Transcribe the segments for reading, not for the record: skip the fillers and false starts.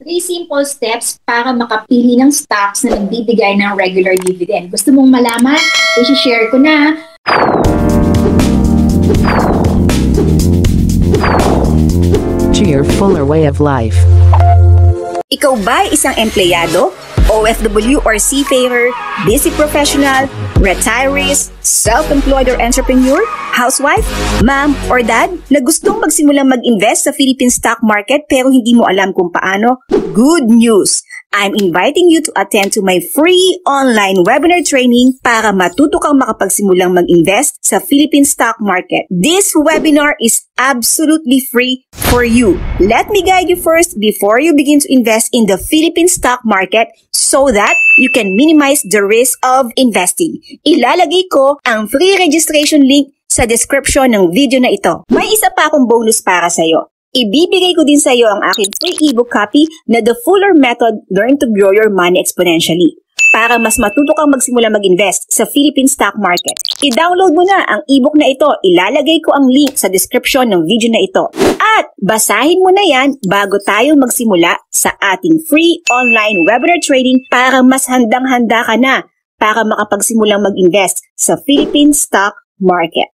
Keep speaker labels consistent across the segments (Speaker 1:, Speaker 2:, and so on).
Speaker 1: 3 simple steps para makapili ng stocks na nagbibigay ng regular dividend. Gusto mong malaman? I-share ko na.
Speaker 2: To your fuller way of life.
Speaker 3: Ikaw ba isang empleyado, OFW or seafarer, busy professional, retirees, self-employed or entrepreneur, housewife, mom or dad na gustong magsimulang mag-invest sa Philippine stock market pero hindi mo alam kung paano? Good news! I'm inviting you to attend to my free online webinar training para matuto kang makapagsimulang mag-invest sa Philippine stock market. This webinar is absolutely free for you. Let me guide you first before you begin to invest in the Philippine stock market so that you can minimize the risk of investing. Ilalagay ko ang free registration link sa description ng video na ito. May isa pa akong bonus para sa'yo. Ibibigay ko din sa iyo ang aking free ebook copy na The Fuller Method Learn to Grow Your Money Exponentially para mas matuto kang magsimula mag-invest sa Philippine stock market. I-download mo na ang ebook na ito. Ilalagay ko ang link sa description ng video na ito. At basahin mo na yan bago tayo magsimula sa ating free online webinar training para mas handang-handa ka na para makapagsimulang mag-invest sa Philippine stock market.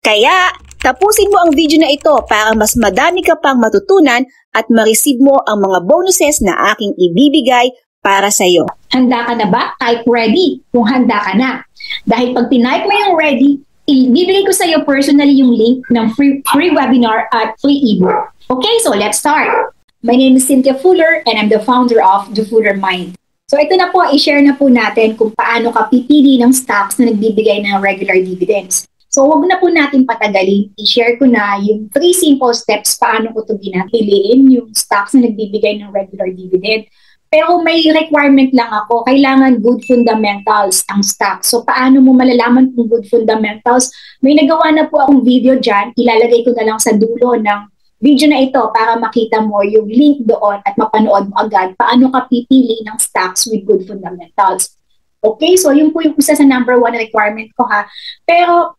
Speaker 3: Kaya, tapusin mo ang video na ito para mas madami ka pang matutunan at ma-receive mo ang mga bonuses na aking ibibigay para sa iyo.
Speaker 1: Handa ka na ba? Type ready kung handa ka na. Dahil pag tinype mo yung ready, ibibigay ko sa iyo personally yung link ng free webinar at free ebook. Okay, so let's start. My name is Cynthia Fuller and I'm the founder of TheFullerMind. So ito na po, i-share na po natin kung paano ka pipili ng stocks na nagbibigay ng regular dividends. So, wag na po natin patagalin. I-share ko na yung 3 simple steps paano ko ito ginapiliin, yung stocks na nagbibigay ng regular dividend. Pero may requirement lang ako, kailangan good fundamentals ang stock. So, paano mo malalaman kung good fundamentals? May nagawa na po akong video dyan, ilalagay ko na lang sa dulo ng video na ito para makita mo yung link doon at mapanood mo agad paano ka pipili ng stocks with good fundamentals. Okay, so yun po yung isa sa number 1 requirement ko ha. Pero,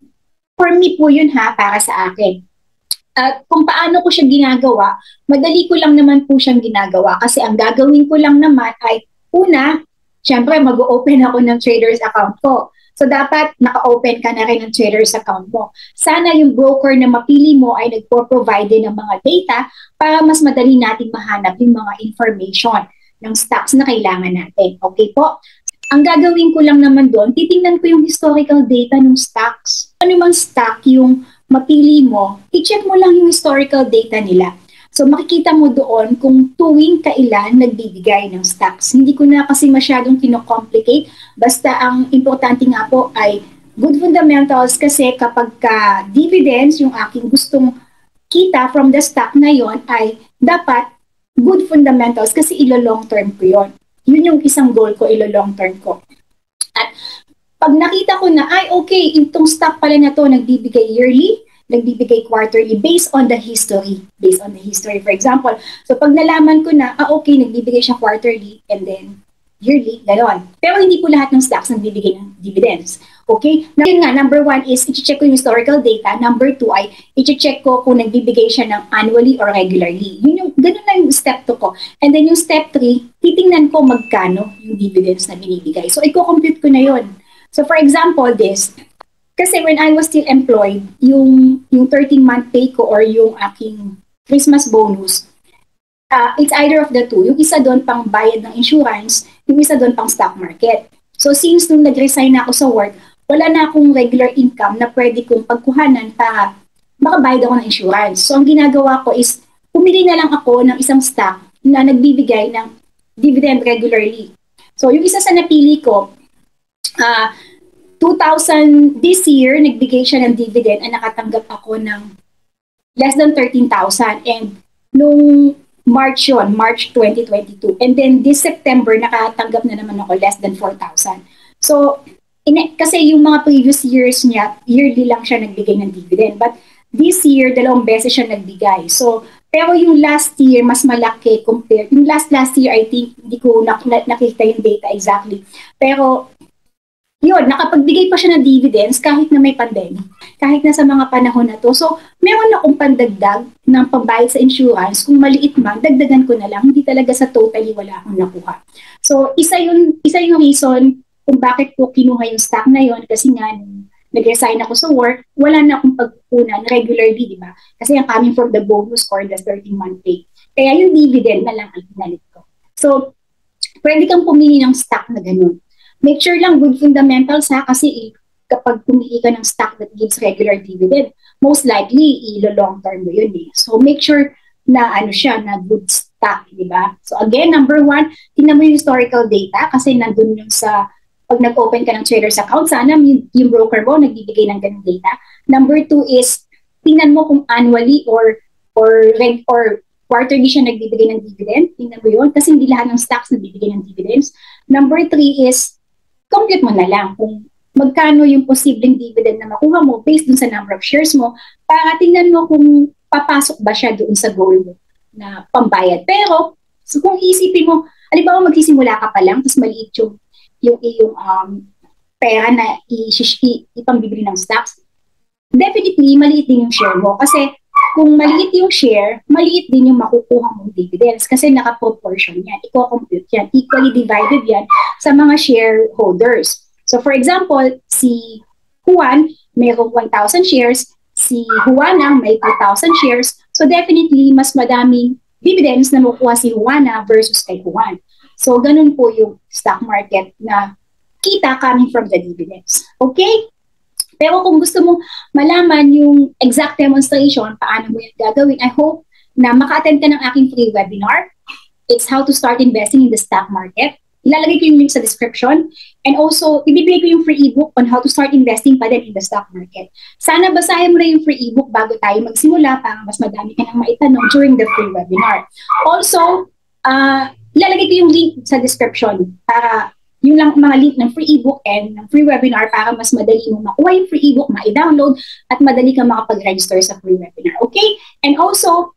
Speaker 1: for me po yun ha, para sa akin. At kung paano ko siya ginagawa, madali ko lang naman po siyang ginagawa. Kasi ang gagawin ko lang naman ay, una, syempre mag-open ako ng trader's account ko. So dapat naka-open ka na rin ng trader's account mo. Sana yung broker na mapili mo ay nagpo-provide din ng mga data para mas madali natin mahanap yung mga information ng stocks na kailangan natin. Okay po? Ang gagawin ko lang naman doon, titingnan ko yung historical data ng stocks. Ano mang stock yung mapili mo, i-check mo lang yung historical data nila. So makikita mo doon kung tuwing kailan nagbibigay ng stocks. Hindi ko na kasi masyadong kino-complicate. Basta ang importante nga po ay good fundamentals kasi kapag ka dividends, yung aking gustong kita from the stock na yon ay dapat good fundamentals kasi ilo-long term ko yon. Yun yung isang goal ko, ilo-long term ko. At pag nakita ko na, ay okay, itong stock pala na to nagbibigay yearly, nagbibigay quarterly based on the history. Based on the history, for example. So pag nalaman ko na, okay, nagbibigay siya quarterly and then yearly, gano'n. Pero hindi po lahat ng stocks nagbibigay ng dividends. Okay? Yun nga, number 1 is, i-check ko yung historical data. Number 2 ay, i-check ko kung nagbibigay siya ng annually or regularly. Yun yung, ganun na yung step 2 ko. And then yung step 3, titingnan ko magkano yung dividends na binibigay. So, i-compute ko na yun. So, for example, this, kasi when I was still employed, yung 13-month pay ko or yung aking Christmas bonus, it's either of the two. Yung isa doon pang bayad ng insurance, yung isa doon pang stock market. So since nung nag-resign na ako sa work, wala na akong regular income na pwede kong pagkuhanan para makabayad ako ng insurance. So ang ginagawa ko is, pumili na lang ako ng isang stock na nagbibigay ng dividend regularly. So yung isa sa napili ko, 2,000 this year, nagbigay siya ng dividend at nakatanggap ako ng less than 13,000. And nung March 2022. And then this September, nakatanggap na naman ako less than 4,000. So, kasi yung mga previous years niya, yearly lang siya nagbigay ng dividend. But this year, 2 beses siya nagbigay. So, pero yung last year, mas malaki compared. Yung last year, I think, hindi ko nakita yung data exactly. Pero, yun, nakapagbigay pa siya ng dividends kahit na may pandemic, kahit na sa mga panahon na to. So, meron akong pandagdag ng pambayad sa insurance. Kung maliit man, dagdagan ko na lang. Hindi talaga sa totally wala akong nakuha. So, isa yung reason kung bakit ko kinuha yung stock na yun kasi nga, nag-resign ako sa work, wala na akong pagkukunan regularly, di ba? Kasi ang coming from the bonus or the 13-month pay. Kaya yung dividend na lang ang pinalit ko. So, pwede kang pumili ng stock na ganun. Make sure lang good fundamentals ha, kasi kapag pumili ka ng stock that gives regular dividend, most likely, ilo-long term mo yun eh. So, make sure na na good stock, di ba? So, again, number 1, tingnan mo yung historical data kasi nandun yung sa pag nag-open ka ng trader's account, sana yung broker mo nagbibigay ng ganung data. Number 2 is, tingnan mo kung annually or quarterly siya nagbibigay ng dividend. Tingnan mo yun. Kasi hindi lahat ng stocks nagbibigay ng dividends. Number 3 is, compute mo na lang kung magkano yung posibleng dividend na makuha mo based dun sa number of shares mo para tingnan mo kung papasok ba siya doon sa goal mo na pambayad. Pero, so kung isipin mo, halimbawa magsisimula ka pa lang, tapos maliit yung pera na ipambibili ng stocks, definitely maliit din yung share mo. Kasi kung maliit yung share, maliit din yung makukuha mong dividends kasi naka-proportion yan. Iko-compute yan. Equally divided yan sa mga shareholders. So for example, si Juan mayroong 1,000 shares, si Juana may 2,000 shares. So definitely, mas madaming dividends na makukuha si Juana versus kay Juan. So ganun po yung stock market na kita coming from the dividends. Okay? Pero kung gusto mong malaman yung exact demonstration, paano mo yung gagawin, I hope na maka-attend ka ng aking free webinar. It's how to start investing in the stock market. Ilalagay ko yung link sa description. And also, ibibigay ko yung free ebook on how to start investing pa din in the stock market. Sana basahin mo na yung free ebook bago tayo magsimula para mas madami ka nang maitanong during the free webinar. Also, ilalagay ko yung link sa description para yung lang mga link ng free ebook and ng free webinar para mas madali mo makuha yung free ebook, ma-download, at madali ka makapag-register sa free webinar. Okay? And also,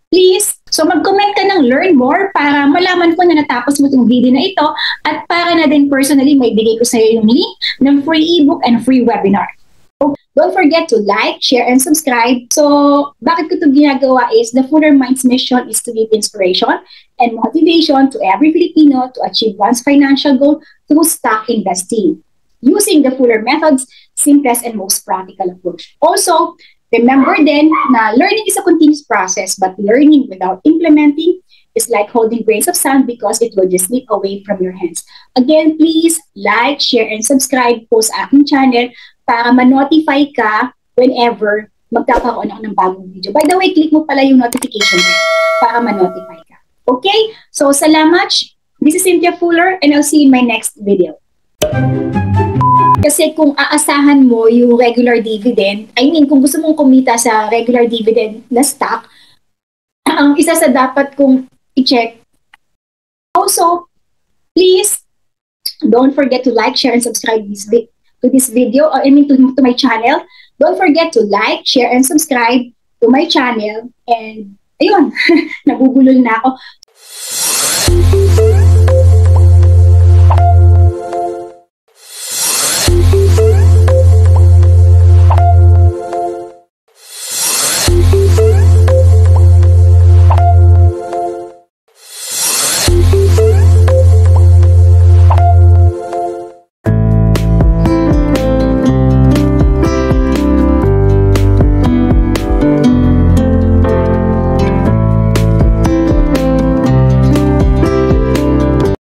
Speaker 1: please, so mag-comment ka ng learn more para malaman ko na natapos mo itong video na ito at para na din personally may bigay ko sa iyo yung link ng free ebook and free webinar. Don't forget to like, share, and subscribe. So, bakit ko ito ginagawa is the Fuller Mind's mission is to give inspiration and motivation to every Filipino to achieve one's financial goal through stock investing, using the Fuller Method's simplest and most practical approach. Also, remember then na learning is a continuous process, but learning without implementing is like holding grains of sand because it will just slip away from your hands. Again, please like, share, and subscribe po sa aking channel para ma-notify ka whenever magkakaroon ako ng bagong video. By the way, click mo pala yung notification bell para ma-notify ka. Okay? So, salamat. This is Cynthia Fuller and I'll see you in my next video. Kasi kung aasahan mo yung regular dividend, kung gusto mong kumita sa regular dividend na stock, ang isa sa dapat kong i-check. Also, please, don't forget to like, share, and subscribe to this video, or to my channel. Don't forget to like, share, and subscribe to my channel. And, ayun, nabubulol na ako.